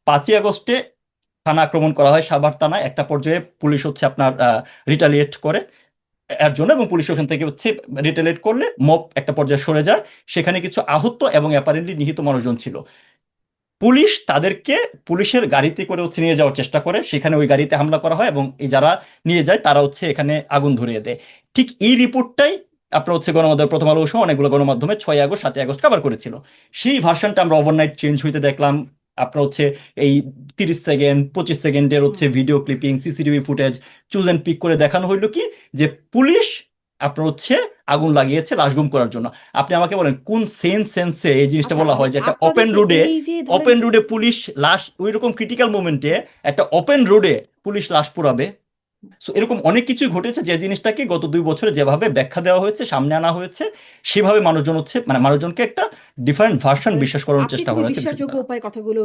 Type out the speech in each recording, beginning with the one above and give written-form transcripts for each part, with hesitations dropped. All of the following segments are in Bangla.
5ই আগস্টে থানা আক্রমণ করা হয় সাভার থানায়। একটা পর্যায়ে পুলিশ হচ্ছে আপনার রিটালিয়েট করে এর জন্য, এবং পুলিশ ওখান থেকে হচ্ছে রিটেলিয়েট করলে মব একটা পর্যায়ে সরে যায়। সেখানে কিছু আহত এবং অ্যাপারেন্টলি নিহত মানুষজন ছিল। পুলিশ তাদেরকে পুলিশের গাড়িতে করে হচ্ছে নিয়ে যাওয়ার চেষ্টা করে, সেখানে ওই গাড়িতে হামলা করা হয় এবং এই যারা নিয়ে যায় তারা হচ্ছে এখানে আগুন ধরিয়ে দেয়। ঠিক এই রিপোর্টটাই আপনার হচ্ছে গণমাধ্যম প্রথম আলো সহ অনেকগুলো গণমাধ্যমে 6ই আগস্ট 7ই আগস্ট কভার করেছিল। সেই ভার্সনটা আমরা ওভারনাইট চেঞ্জ হইতে দেখলাম। আপনার হচ্ছে এই 30 সেকেন্ড 25 সেকেন্ডের হচ্ছে হুম। Video clipping, CCTV footage choose and pick করে দেখানো হইলো কি, যে পুলিশ আপনার হচ্ছে আগুন লাগিয়েছে লাশ গুম করার জন্য। আপনি আমাকে বলেন কোন সেন্সে এই জিনিসটা আচ্ছা, বলা হয় যে একটা আপনাদের ওপেন কি রোডে, এই যে ধরেন ওপেন রোডে পুলিশ লাশ ওই রকম ক্রিটিক্যাল মোমেন্টে একটা ওপেন রোডে পুলিশ লাশ পোড়াবে? সো এরকম অনেক কিছুই ঘটেছে যে জিনিসটাকে গত 2 বছরে যেভাবে ব্যাখ্যা দেওয়া হয়েছে, সামনে আনা হয়েছে, সেভাবে মানুষজন হচ্ছে মানে মানুষজনকে একটা ডিফারেন্ট ভার্সন ধরেন বিশ্বাস করানোর আপনি চেষ্টা খুবই করা হয়েছে বিষয়টা বিশ্বাসযোগ্য দ্বারা। উপায়ে কথাগুলো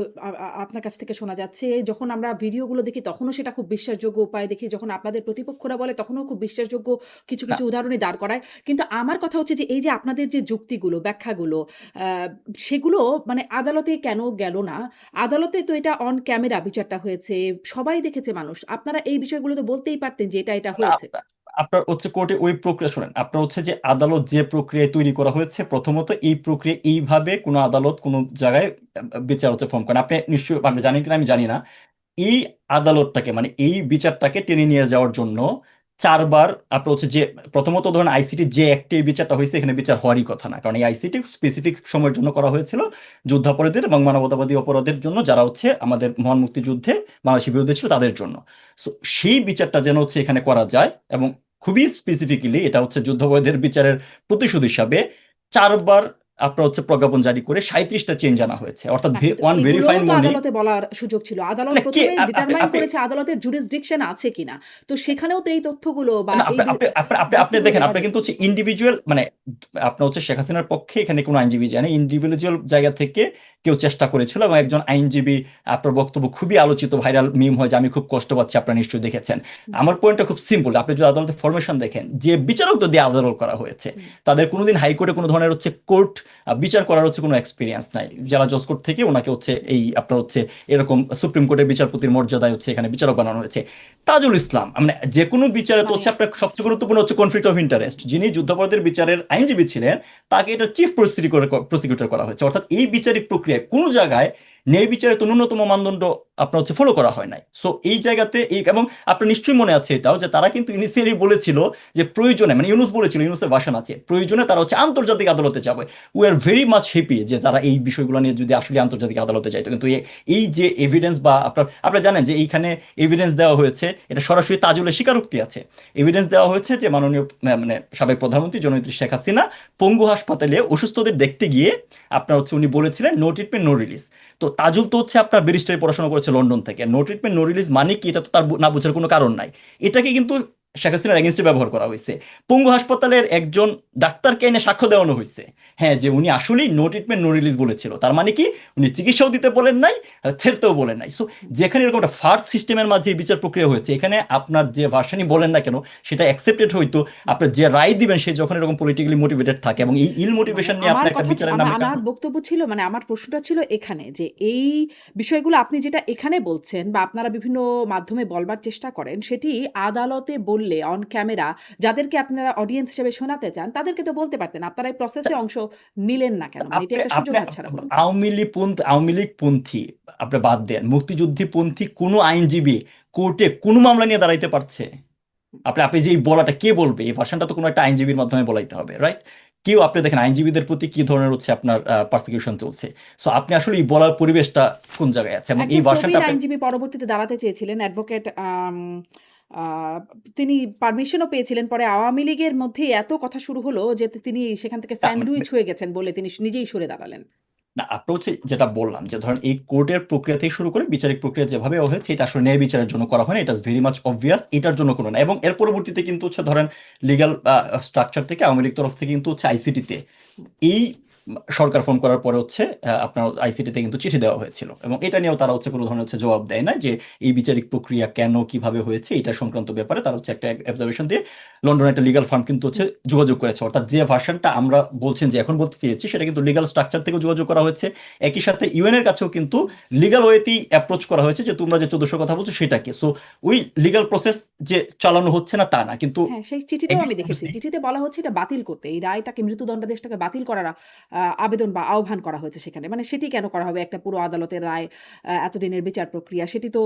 আপনার কাছ থেকে শোনা যাচ্ছে। যখন আমরা ভিডিওগুলো দেখি তখনও সেটা খুব বিশ্বাসযোগ্য উপায়ে দেখি। যখন আপনাদের প্রতিপক্ষরা বলে তখনও খুব বিশ্বাসযোগ্য কিছু, না কিছু উদাহরণই দাঁড় করায়। কিন্তু আমার কথা হচ্ছে যে এই যে আপনাদের যে যুক্তিগুলো, ব্যাখ্যাগুলো আ সেগুলো মানে আদালতে কেন গেল না? আদালতে তো এটা অন ক্যামেরা বিচারটা হয়েছে। সবাই দেখেছে মানুষ। আপনারা এই বিষয়গুলো তো বলতেই পারতেন যে এটা না, হয়েছে। আপনার হচ্ছে কোর্টে ওই প্রক্রিয়া শুনেন, আপনার হচ্ছে যে আদালত যে প্রক্রিয়ায় তৈরি করা হয়েছে, প্রথমত এই প্রক্রিয়া এইভাবে কোনো আদালত কোনো জায়গায় বিচার হচ্ছে ফর্ম করেন। আপনি নিশ্চয়ই আপনি জানেন কিনা আমি জানি না, এই আদালতটাকে মানে এই বিচারটাকে টেনে নিয়ে যাওয়ার জন্য 4বার আপনার হচ্ছে যে প্রথমত ধরেন আইসিটি যে একটা এই বিচারটা হয়েছে, এখানে বিচার হওয়ারই কথা না, কারণ এই আইসিটি স্পেসিফিক সময়ের জন্য করা হয়েছিল যুদ্ধাপরাধীদের এবং মানবতাবাদী অপরাধের জন্য, যারা হচ্ছে আমাদের মহান মুক্তিযুদ্ধে বাংলাদেশের বিরুদ্ধে ছিল তাদের জন্য। সো সেই বিচারটা যেন হচ্ছে এখানে করা যায়, এবং খুবই স্পেসিফিক্যালি এটা হচ্ছে যুদ্ধাপরাধীদের বিচারের প্রতিশোধ হিসাবে 4বার আপনার হচ্ছে প্রজ্ঞাপন জারি করে 37টা চেঞ্জ আনা হয়েছে, অর্থাৎ না কিন্তু ওয়ান ভেরি এগুলোও ফাইন তো মর্নিং। আদালতে বলার সুযোগ ছিল। আদালত মানে কে ১ম এ আপনি ডিটারমাইন আপনি করেছে আদালতের jurisdiction আছে কিনা। তো সেখানেও তো এই তথ্যগুলো বা না, এই আপনি আপনি আপনি আপনি আপনি যুক্তিগুলো দেখেন, দেওয়া আপনার যেত। কিন্তু হচ্ছে ইন্ডিভিজুয়াল মানে আপনার হচ্ছে শেখ হাসিনার পক্ষে এখানে কোনো আইনজীবী জানে, ইন্ডিভিজুয়াল জায়গা থেকে কেউ চেষ্টা করেছিল, এবং একজন আইনজীবী আপনার বক্তব্য খুবই আলোচিত ভাইরাল মিম হয় যে আমি খুব কষ্ট পাচ্ছি, আপনারা নিশ্চয়ই দেখেছেন। হুম, আমার পয়েন্টটা খুব সিম্পল, আপনি যদি আদালতের ফরমেশন দেখেন, যে বিচারকদের দিয়ে আদালত করা হয়েছে হুম। তাদের কোনোদিন হাইকোর্টে কোনো ধরনের হচ্ছে কোর্ট বিচার করার হচ্ছে কোনো এক্সপিরিয়েন্স নাই। যারা জজ কোর্ট থেকে ওনাকে হচ্ছে এই আপনার হচ্ছে এরকম সুপ্রিম কোর্টের বিচারপতির মর্যাদায় হচ্ছে এখানে বিচারক বানানো হয়েছে। তাজুল ইসলাম মানে যে কোনো বিচারে তো মানে হচ্ছে আপনার সবচেয়ে গুরুত্বপূর্ণ হচ্ছে কনফ্লিক্ট অফ ইন্টারেস্ট, যিনি যুদ্ধাপরাধের বিচারের আইনজীবী ছিলেন, তাকে এটা চিফ প্রসিকিউটর করা হয়েছে। অর্থাৎ এই বিচারিক প্রক্রিয়ায় কোনো জায়গায় ন্যায় বিচারের তো ন্যূনতম মানদণ্ড আপনার হচ্ছে ফলো করা হয় নাই। সো এই জায়গাতে এই, এবং আপনার নিশ্চয়ই মনে আছে এটাও যে তারা কিন্তু ইনিশিয়ালি বলেছিল যে প্রয়োজনে, মানে ইউনুস বলেছিল, ইউনুসের ভাষণ আছে, প্রয়োজনে তারা হচ্ছে আন্তর্জাতিক আদালতে যাবে। We are very much happy যে তারা এই বিষয়গুলো নিয়ে যদি আসলে আন্তর্জাতিক আদালতে যাইতো, কিন্তু এই যে এভিডেন্স বা আপনারা জানেন যে এইখানে এভিডেন্স দেওয়া হয়েছে, এটা সরাসরি তাজুলের স্বীকারোক্তি আছে। এভিডেন্স দেওয়া হয়েছে যে মাননীয় মানে সাবেক প্রধানমন্ত্রী জননেত্রী শেখ হাসিনা পঙ্গু হাসপাতালে অসুস্থদের দেখতে গিয়ে আপনার হচ্ছে উনি বলেছিলেন নো ট্রিটমেন্ট নো রিলিজ। তো তাজুল তো হচ্ছে আপনার ব্যারিস্টারি পড়াশোনা করেছে লন্ডন থেকে, নো ট্রিটমেন্ট নো রিলিজ মানে কি এটা তো তার না বোঝার কোনো কারণ নাই। এটাকে কিন্তু শেখ হাসিনার এগেনস্টে ব্যবহার করা হয়েছে। পঙ্গু হাসপাতালের একজন ডাক্তারকে এনে সাক্ষ্য দেওয়ানো হয়েছে, হ্যাঁ, যে উনি আসলেই নো ট্রিটমেন্ট নো রিলিজ বলেছিল, তার মানে কি উনি চিকিৎসাও দিতে বলেন নাই, ছেড়তেও বলেন নাই। সো যেখানে এরকম একটা ফার্স্ট সিস্টেমের মাঝে এই বিচার প্রক্রিয়া হয়েছে, এখানে আপনার যে ভার্সানই বলেন না কেন সেটা অ্যাকসেপ্টেড হইতো। আপনার যে রায় দিবেন সে যখন এরকম পলিটিক্যালি মোটিভেটেড থাকে, এবং এই ইল মানে মোটিভেশন নিয়ে আপনি আমার একটা কথা বিচারের নামে আমার বক্তব্য ছিল মানে আমার প্রশ্নটা ছিল এখানে যে এই বিষয়গুলো আপনি যেটা এখানে বলছেন বা আপনারা বিভিন্ন মাধ্যমে বলবার চেষ্টা করেন সেটি আদালতে বললে অন ক্যামেরা যাদেরকে আপনারা অডিয়েন্স হিসেবে শোনাতে চান তাদেরকে তো বলতে পারতেন। আপনারা এই প্রসেসে অংশ নিলেন না কেন? মানে এটা আপনি একটা সুযোগ আপনি হাতছাড়া হলো। আওয়ামী লীগ পন্থী আপনি বাদ দেন, মুক্তিযুদ্ধী পন্থী কোনো আইনজীবী কোর্টে কোনো মামলা নিয়ে দাঁড়াইতে পারছে? আপনি আপনি যে এই বলাটা কে বলবে, এই ভার্সনটা তো কোনো একটা আইনজীবীর মাধ্যমে বলাইতে হবে, রাইট? কেউ আপনি দেখেন আইনজীবীদের প্রতি কি ধরনের হচ্ছে আপনার পারসিকিউশন চলছে। সো আপনি আসলে এই বলার পরিবেশটা কোন জায়গায় আছে, এবং এই একজন ভার্সনটা প্রবীণ আপনি আইনজীবী পরবর্তীতে দাঁড়াতে চেয়েছিলেন অ্যাডভোকেট আ তিনি পারমিশনও পেয়েছিলেন। পরে আওয়ামী লীগের মধ্যেই এত কথা শুরু হলো যে তিনি সেখান থেকে না, মানে স্যান্ডউইচ হয়ে গেছেন বলে তিনি নিজেই সরে দাঁড়ালেন। না, আপনি হচ্ছে যেটা বললাম যে ধরেন এই কোর্টের প্রক্রিয়া থেকে শুরু করে বিচারিক প্রক্রিয়া যেভাবে হয়েছে, এটা আসলে ন্যায় বিচারের জন্য করা হয় না, এটা ভেরি মাচ অবভিয়াস, এটার জন্য কোনো না। এবং এর পরবর্তীতে কিন্তু হচ্ছে ধরেন লিগ্যাল স্ট্রাকচার থেকে আওয়ামী লীগ তরফ থেকে কিন্তু হচ্ছে আইসিটিতে এই সরকার ফোন করার পরে হচ্ছে আপনার আইসিটিতে কিন্তু চিঠি দেওয়া হয়েছিল, এবং এটা নিয়েও তারা হচ্ছে কোনো ধরনের হচ্ছে জবাব দেয় না যে এই বিচারিক প্রক্রিয়া কেন কিভাবে হয়েছে এটা সংক্রান্ত ব্যাপারে তারা হচ্ছে একটা অবজারভেশন দিয়ে লন্ডনের একটা লিগাল ফার্ম কিন্তু হচ্ছে যোগাযোগ করেছে। অর্থাৎ যে ভার্সনটা আমরা বলছেন যে এখন বলতে চেয়েছি সেটা কিন্তু লিগাল স্ট্রাকচার থেকে যোগাযোগ করা হয়েছে। একই সাথে ইউএন এর কাছেও কিন্তু লিগাল ওয়েতেই অ্যাপ্রোচ করা হয়েছে যে তোমরা যে 1400 কথা বলছো সেটা কি। সো ওই লিগাল প্রসেস যে চালানো হচ্ছে না তা না, কিন্তু হ্যাঁ, সেই চিঠিটাও আমি দেখেছি। চিঠিতে বলা হচ্ছে এটা বাতিল করতে। এই রায়টাকে মৃত্যুদণ্ডাদেশটাকে বাতিল করার আবেদন বা আহ্বান করা হয়েছে সেখানে। মানে সেটি কেন করা হবে? একটা পুরো আদালতের রায়, এতদিনের বিচার প্রক্রিয়া সেটি তো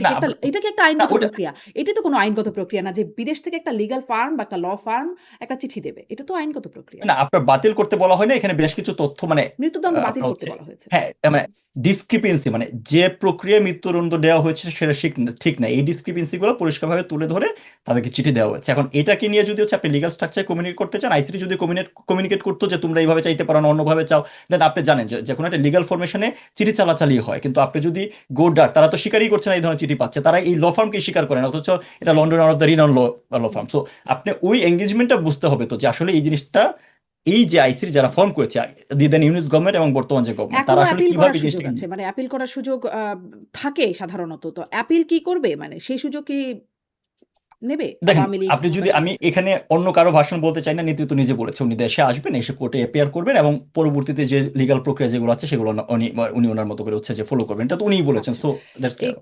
না এটা কি একটা না আইনগত ওটা প্রক্রিয়া? এটি তো কোনো আইনগত প্রক্রিয়া না যে বিদেশ থেকে একটা লিগ্যাল ফার্ম বা একটা ল ফার্ম একটা চিঠি দেবে। এটা তো আইনগত প্রক্রিয়া। না, আপনার বাতিল করতে বলা হয় না, এখানে বেশ কিছু তথ্য মানে মৃত্যুদণ্ড বাতিল আপনার করতে হচ্ছে বলা হয়েছে। হ্যাঁ মানে ডিসক্রিপেন্সি, মানে যে প্রক্রিয়ায় মৃত্যুদণ্ড দেওয়া হয়েছে সেটা ঠিক না, এই ডিসক্রিপেন্সি গুলো পরিষ্কারভাবে তুলে ধরে তাদেরকে চিঠি দেওয়া হয়েছে। এখন এটাকে নিয়ে যদি হচ্ছে আপনি লিগাল স্ট্রাকচার কমিউনিকেট করতে চান, আইসিটি যদি কমিউনিকেট করতো যে তোমরা এইভাবে চাইতে পারো না অন্যভাবে চাও, দেন আপনি জানেন যে কোনো একটা লিগাল ফরমেশনে চিঠি চালাচালি হয়। কিন্তু আপনি যদি গোডার, তারা তো স্বীকারই করছে না এই ধরনের চিঠি পাচ্ছে, তারা এই ল ফার্মকে স্বীকার করে না, অথচ এটা London of the renowned law firm. So আপনি ওই এঙ্গেজমেন্টটা বুঝতে হবে তো যে আসলে এই জিনিসটা, এই যে আইসির যারা ফর্ম করেছে, দেন ইউনিস গভর্নমেন্ট এবং বর্তমান যে গভর্নমেন্ট, তারা এখনো আসলে অ্যাপিল কিভাবে করার এই সুযোগ জিনিসটাকে আছে। মানে অ্যাপিল করার সুযোগ থাকে সাধারণত। তো অ্যাপিল কি করবে? মানে সেই সুযোগ কি নেবে দেখেন, আওয়ামী লীগ আপনি বা যদি, আমি জামায়াত? এখানে অন্য কারো ভাষণ বলতে চাই না, নেতৃত্ব নিজে বলেছে উনি দেশে আসবেন, এসে কোর্টে অ্যাপিয়ার করবেন এবং পরবর্তীতে যে লিগাল প্রক্রিয়া যেগুলো আছে সেগুলো উনি উনি ওনার মতো করে হচ্ছে যে ফলো করবেন, এটা তো উনিই বলেছেন। আচ্ছা। সো দ্যাটস এই